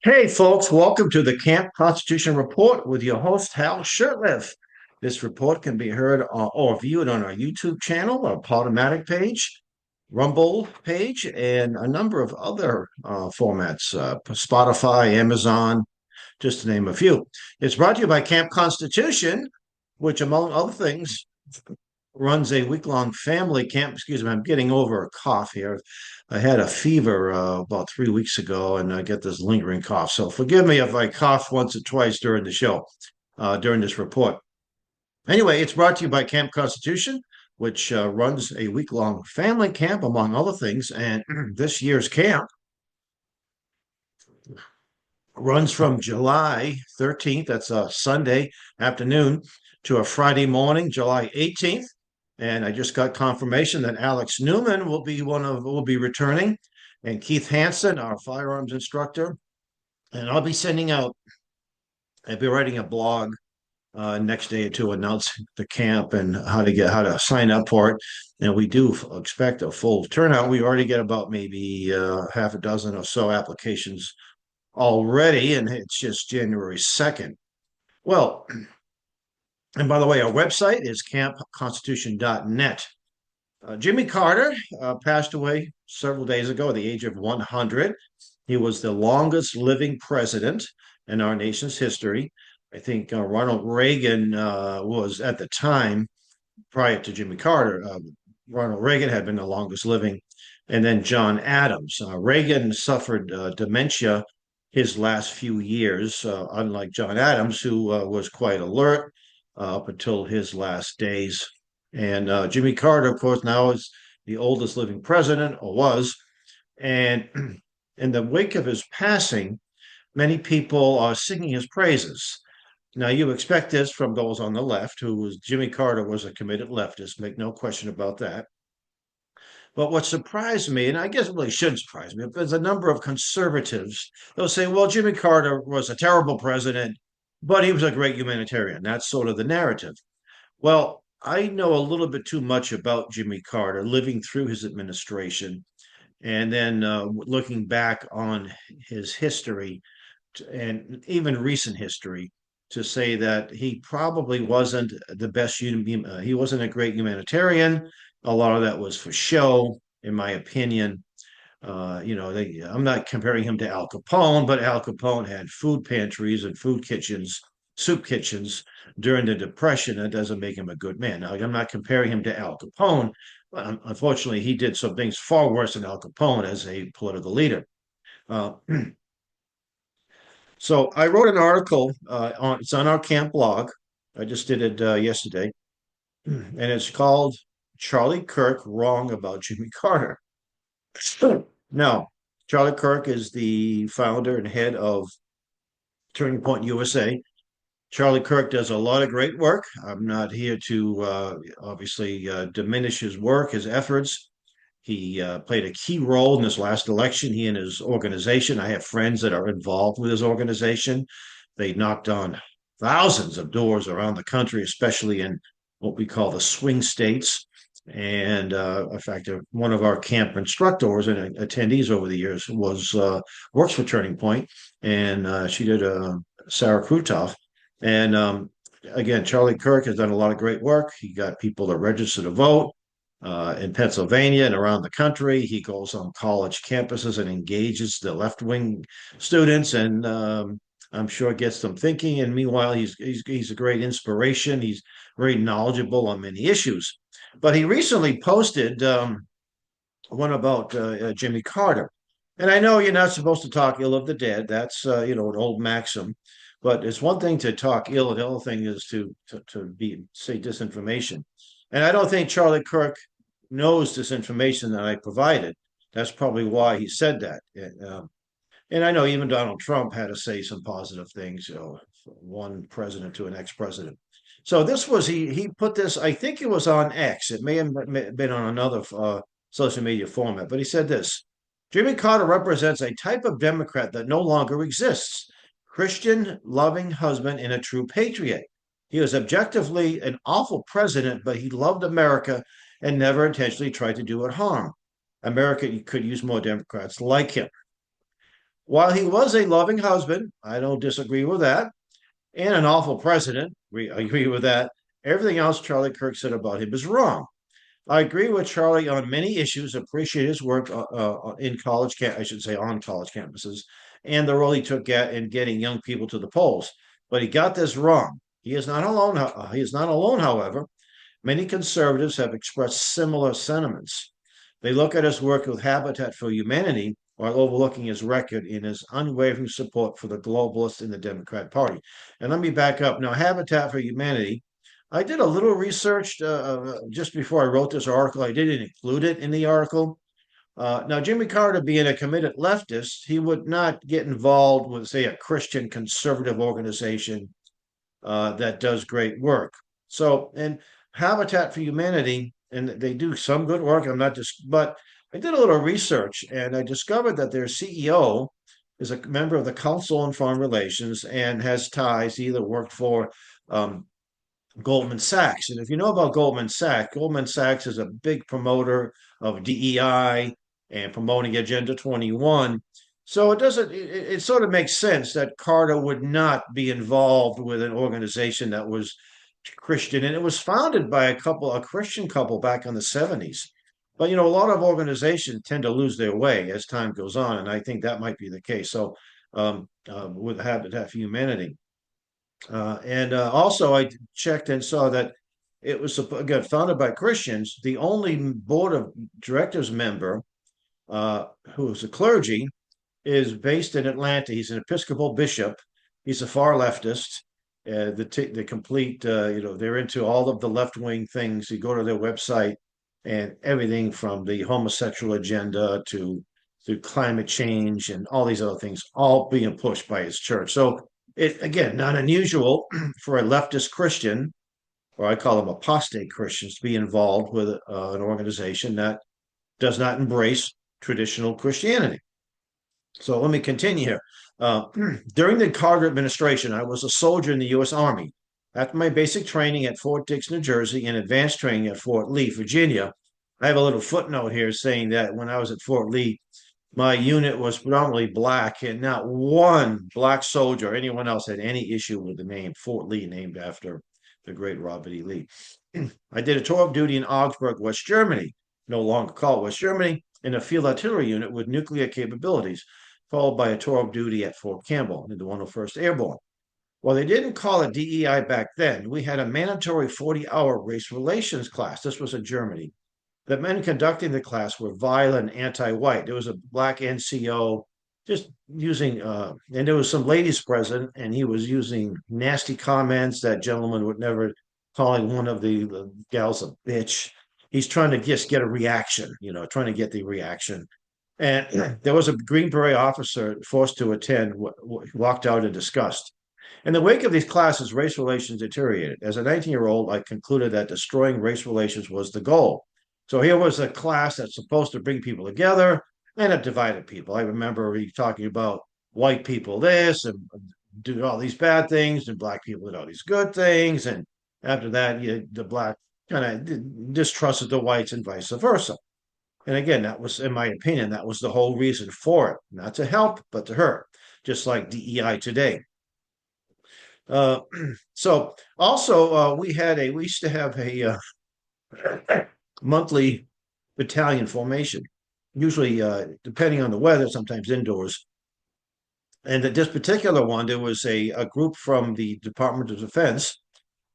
Hey, folks, welcome to the Camp Constitution Report with your host, Hal Shurtleff. This report can be heard or viewed on our YouTube channel, our Podomatic page, Rumble page, and a number of other formats, Spotify, Amazon, just to name a few. It's brought to you by Camp Constitution, which, among other things, runs a week-long family camp. Excuse me, I'm getting over a cough here. I had a fever about 3 weeks ago, and I get this lingering cough. So forgive me if I cough once or twice during the show, during this report. Anyway, it's brought to you by Camp Constitution, which runs a week-long family camp, among other things. And this year's camp runs from July 13th, that's a Sunday afternoon, to a Friday morning, July 18th. And I just got confirmation that Alex Newman will be returning, and Keith Hansen, our firearms instructor. And I'll be writing a blog next day to announce the camp and how to sign up for it. And we do expect a full turnout. We already get about maybe half a dozen or so applications already, and it's just January 2nd. Well, and by the way, our website is campconstitution.net. Jimmy Carter passed away several days ago at the age of 100. He was the longest living president in our nation's history. I think Ronald Reagan was at the time, prior to Jimmy Carter, Ronald Reagan had been the longest living, and then John Adams. Reagan suffered dementia his last few years, unlike John Adams, who was quite alert up until his last days. And Jimmy Carter, of course, now is the oldest living president, or was. And in the wake of his passing, many people are singing his praises. Now, you expect this from those on the left, Jimmy Carter was a committed leftist, make no question about that. But what surprised me, and I guess it really shouldn't surprise me, there's a number of conservatives. They'll say, well, Jimmy Carter was a terrible president, but he was a great humanitarian. That's sort of the narrative. Well, I know a little bit too much about Jimmy Carter, living through his administration, and then looking back on his history and even recent history to say that he probably wasn't the best. He wasn't a great humanitarian. A lot of that was for show, in my opinion. I'm not comparing him to Al Capone, but Al Capone had food pantries and food kitchens, soup kitchens during the Depression. That doesn't make him a good man. Now, I'm not comparing him to Al Capone, but unfortunately, he did some things far worse than Al Capone as a political leader. Uh, so I wrote an article it's on our camp blog. I just did it yesterday, and it's called "Charlie Kirk Wrong About Jimmy Carter." Now, Charlie Kirk is the founder and head of Turning Point USA. Charlie Kirk does a lot of great work. I'm not here to obviously diminish his work, his efforts. He played a key role in this last election, he and his organization. I have friends that are involved with his organization. They knocked on thousands of doors around the country, especially in what we call the swing states. And in fact, one of our camp instructors and attendees over the years was works for Turning Point, and she did Sarah Krutoff. And again, Charlie Kirk has done a lot of great work. He got people to register to vote in Pennsylvania and around the country. He goes on college campuses and engages the left wing students, and I'm sure gets them thinking. And meanwhile, he's a great inspiration. He's very knowledgeable on many issues. But he recently posted one about Jimmy Carter. And I know you're not supposed to talk ill of the dead. That's an old maxim. But it's one thing to talk ill, and the other thing is to say disinformation. And I don't think Charlie Kirk knows this information that I provided. That's probably why he said that. And I know even Donald Trump had to say some positive things, one president to an ex-president. So he put this. I think it was on X. It may have been on another social media format, but he said this: Jimmy Carter represents a type of Democrat that no longer exists. Christian, loving husband, and a true patriot. He was objectively an awful president, but he loved America and never intentionally tried to do it harm. America could use more Democrats like him. While he was a loving husband, I don't disagree with that, and an awful president, we agree with that. Everything else Charlie Kirk said about him is wrong. I agree with Charlie on many issues, appreciate his work in college, I should say on college campuses, and the role he took in getting young people to the polls. But he got this wrong. He is not alone. He is not alone, however. Many conservatives have expressed similar sentiments. They look at his work with Habitat for Humanity while overlooking his record in his unwavering support for the globalists in the Democrat Party. And let me back up. Now, Habitat for Humanity, I did a little research just before I wrote this article. I didn't include it in the article. Now, Jimmy Carter, being a committed leftist, he would not get involved with, say, a Christian conservative organization that does great work. So, and Habitat for Humanity, and they do some good work. I'm not just, but I did a little research and I discovered that their CEO is a member of the Council on Foreign Relations and has ties. He either worked for Goldman Sachs. And if you know about Goldman Sachs is a big promoter of DEI and promoting Agenda 21. So it doesn't, it sort of makes sense that Carter would not be involved with an organization that was Christian. And it was founded by a Christian couple back in the 70s. But, a lot of organizations tend to lose their way as time goes on. And I think that might be the case. So with Habitat for Humanity. And also, I checked and saw that it was again founded by Christians. The only board of directors member who is a clergy is based in Atlanta. He's an Episcopal bishop. He's a far leftist. The complete, they're into all of the left wing things. You go to their website, and everything from the homosexual agenda to climate change and all these other things, all being pushed by his church. So it again not unusual for a leftist Christian, or I call them apostate Christians, to be involved with an organization that does not embrace traditional Christianity. So let me continue here. Uh, During the Carter administration, I was a soldier in the U.S. Army. After my basic training at Fort Dix, New Jersey, and advanced training at Fort Lee, Virginia, I have a little footnote here saying that when I was at Fort Lee, my unit was predominantly black, and not one black soldier or anyone else had any issue with the name Fort Lee, named after the great Robert E. Lee. I did a tour of duty in Augsburg, West Germany, no longer called West Germany, in a field artillery unit with nuclear capabilities, followed by a tour of duty at Fort Campbell in the 101st Airborne. Well, they didn't call it DEI back then. We had a mandatory 40-hour race relations class. This was in Germany. The men conducting the class were violent, anti-white. There was a black NCO just using, and there was some ladies present, and he was using nasty comments that gentleman would never, calling one of the gals a bitch. He's trying to just get a reaction, trying to get the reaction. And there was a Green Beret officer forced to attend, walked out in disgust. In the wake of these classes, race relations deteriorated. As a 19-year-old, I concluded that destroying race relations was the goal. So here was a class that's supposed to bring people together, and it divided people. I remember talking about white people this and do all these bad things, and black people did all these good things. And after that, the black kind of distrusted the whites and vice versa. And again, that was, in my opinion, that was the whole reason for it, not to help, but to hurt, just like DEI today. Uh, so also we used to have a monthly battalion formation, usually depending on the weather, sometimes indoors. And at this particular one, there was a group from the Department of Defense,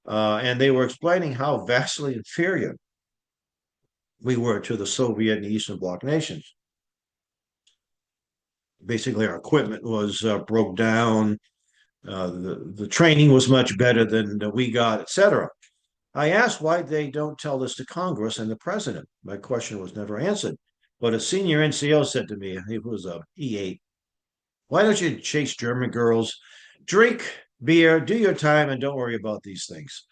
and they were explaining how vastly inferior we were to the Soviet and Eastern Bloc nations. Basically, our equipment was broke down. The training was much better than we got, etc. I asked why they don't tell this to Congress and the president. My question was never answered. But a senior NCO said to me, he was a E8, why don't you chase German girls, drink beer, do your time, and don't worry about these things?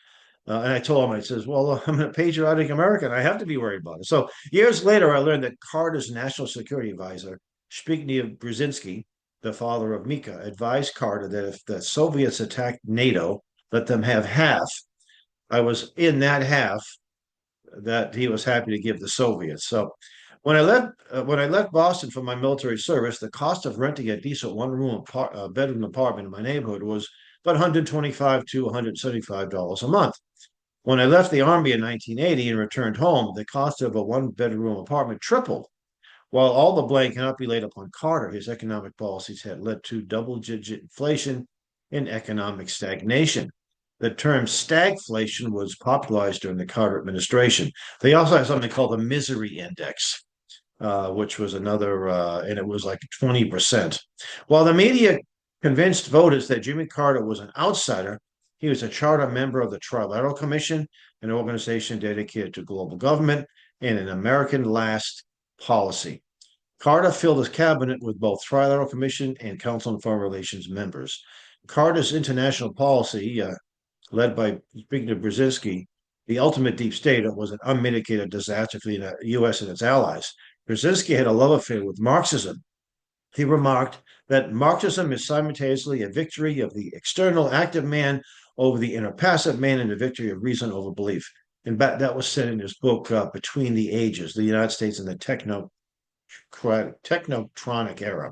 And I told him, I says, well, I'm a patriotic American. I have to be worried about it. So years later, I learned that Carter's national security advisor, Zbigniew Brzezinski, the father of Mika, advised Carter that if the Soviets attacked NATO, let them have half. I was in that half that he was happy to give the Soviets. So When I left Boston for my military service, the cost of renting a decent bedroom apartment in my neighborhood was about $125 to $175 a month. When I left the Army in 1980 and returned home, the cost of a one bedroom apartment tripled. While all the blame cannot be laid upon Carter, his economic policies had led to double-digit inflation and economic stagnation. The term stagflation was popularized during the Carter administration. They also had something called the misery index, which was and it was like 20%. While the media convinced voters that Jimmy Carter was an outsider, he was a charter member of the Trilateral Commission, an organization dedicated to global government and an American last policy. Carter filled his cabinet with both Trilateral Commission and Council on Foreign Relations members. Carter's international policy, led by Zbigniew Brzezinski, the ultimate deep state, was an unmitigated disaster for the U.S. and its allies. Brzezinski had a love affair with Marxism. He remarked that Marxism is simultaneously a victory of the external active man over the inner passive man and a victory of reason over belief. And that was said in his book, Between the Ages, the United States and the Technotronic Era.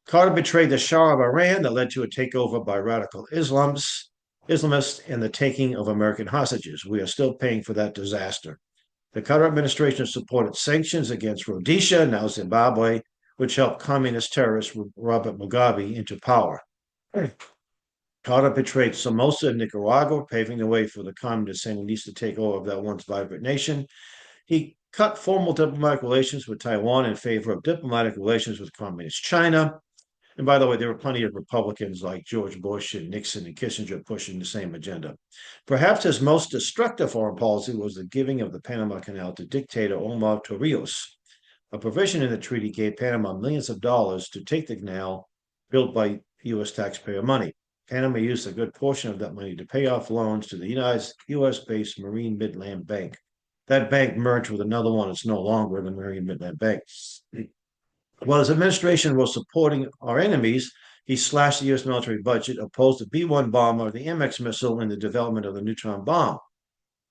Carter betrayed the Shah of Iran that led to a takeover by radical Islamists and the taking of American hostages. We are still paying for that disaster. The Carter administration supported sanctions against Rhodesia, now Zimbabwe, which helped communist terrorist Robert Mugabe into power. Carter betrayed Somoza in Nicaragua, paving the way for the communist Sandinista to take over of that once vibrant nation. He cut formal diplomatic relations with Taiwan in favor of diplomatic relations with communist China. And by the way, there were plenty of Republicans like George Bush and Nixon and Kissinger pushing the same agenda. Perhaps his most destructive foreign policy was the giving of the Panama Canal to dictator Omar Torrijos. A provision in the treaty gave Panama millions of dollars to take the canal built by U.S. taxpayer money. Panama used a good portion of that money to pay off loans to the U.S.-based Marine Midland Bank. That bank merged with another one. It's no longer the Marine Midland Bank. While his administration was supporting our enemies, he slashed the U.S. military budget, opposed the B-1 bomber, the MX missile, and the development of the neutron bomb.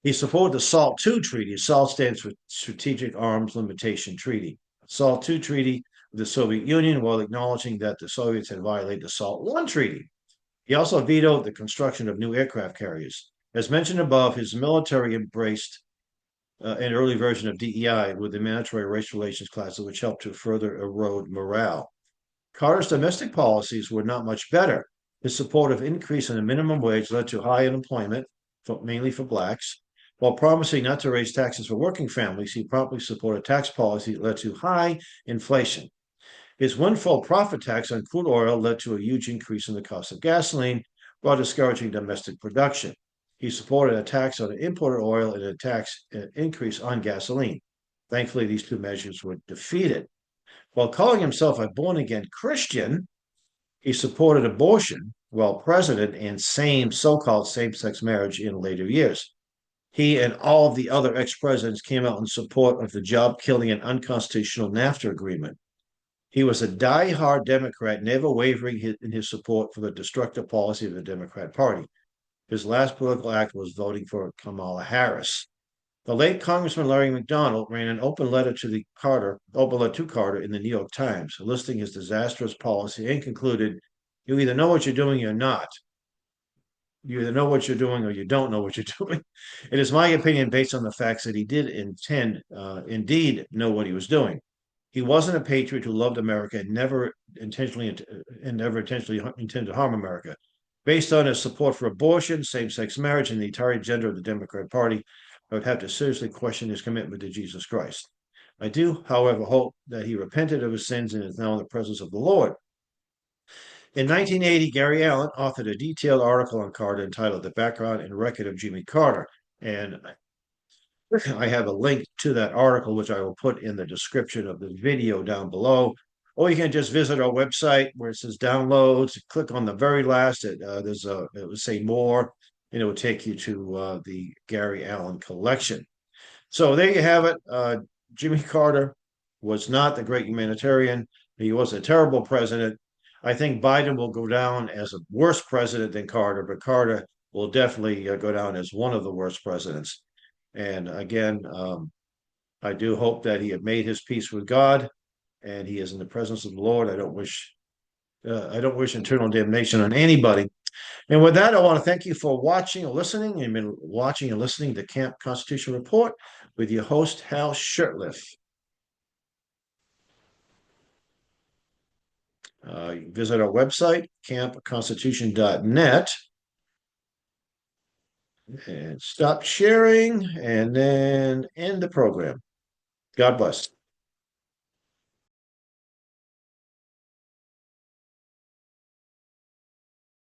He supported the SALT II Treaty. SALT stands for Strategic Arms Limitation Treaty. SALT II Treaty with the Soviet Union, while acknowledging that the Soviets had violated the SALT I Treaty. He also vetoed the construction of new aircraft carriers. As mentioned above, his military embraced an early version of DEI with the mandatory race relations classes, which helped to further erode morale. Carter's domestic policies were not much better. His support of increase in the minimum wage led to high unemployment, mainly for blacks. While promising not to raise taxes for working families, he promptly supported tax policy that led to high inflation. His windfall profit tax on crude oil led to a huge increase in the cost of gasoline, while discouraging domestic production. He supported a tax on imported oil and a tax increase on gasoline. Thankfully, these two measures were defeated. While calling himself a born-again Christian, he supported abortion while president and so-called same-sex marriage in later years. He and all of the other ex-presidents came out in support of the job-killing and unconstitutional NAFTA agreement. He was a die-hard Democrat, never wavering in his support for the destructive policy of the Democrat Party. His last political act was voting for Kamala Harris. The late Congressman Larry McDonald ran an open letter to Carter in the New York Times, listing his disastrous policy and concluded, "You either know what you're doing or not. You either know what you're doing or you don't know what you're doing." It is my opinion, based on the facts, that he did indeed know what he was doing. He wasn't a patriot who loved America and never intentionally intended to harm America. Based on his support for abortion, same-sex marriage, and the entire agenda of the Democrat Party, I would have to seriously question his commitment to Jesus Christ. I do, however, hope that he repented of his sins and is now in the presence of the Lord. In 1980, Gary Allen authored a detailed article on Carter entitled The Background and Record of Jimmy Carter. And I have a link to that article, which I will put in the description of the video down below. Or you can just visit our website where it says downloads, click on the very last, it will say more, and it will take you to the Gary Allen collection. So there you have it. Jimmy Carter was not the great humanitarian. He was a terrible president. I think Biden will go down as a worse president than Carter, but Carter will definitely go down as one of the worst presidents. And again, I do hope that he had made his peace with God and he is in the presence of the Lord. I don't wish eternal damnation on anybody. And with that, I want to thank you for watching or listening. You've been watching and listening to Camp Constitution Report with your host, Hal Shurtleff. Visit our website, campconstitution.net, and stop sharing and then end the program. God bless.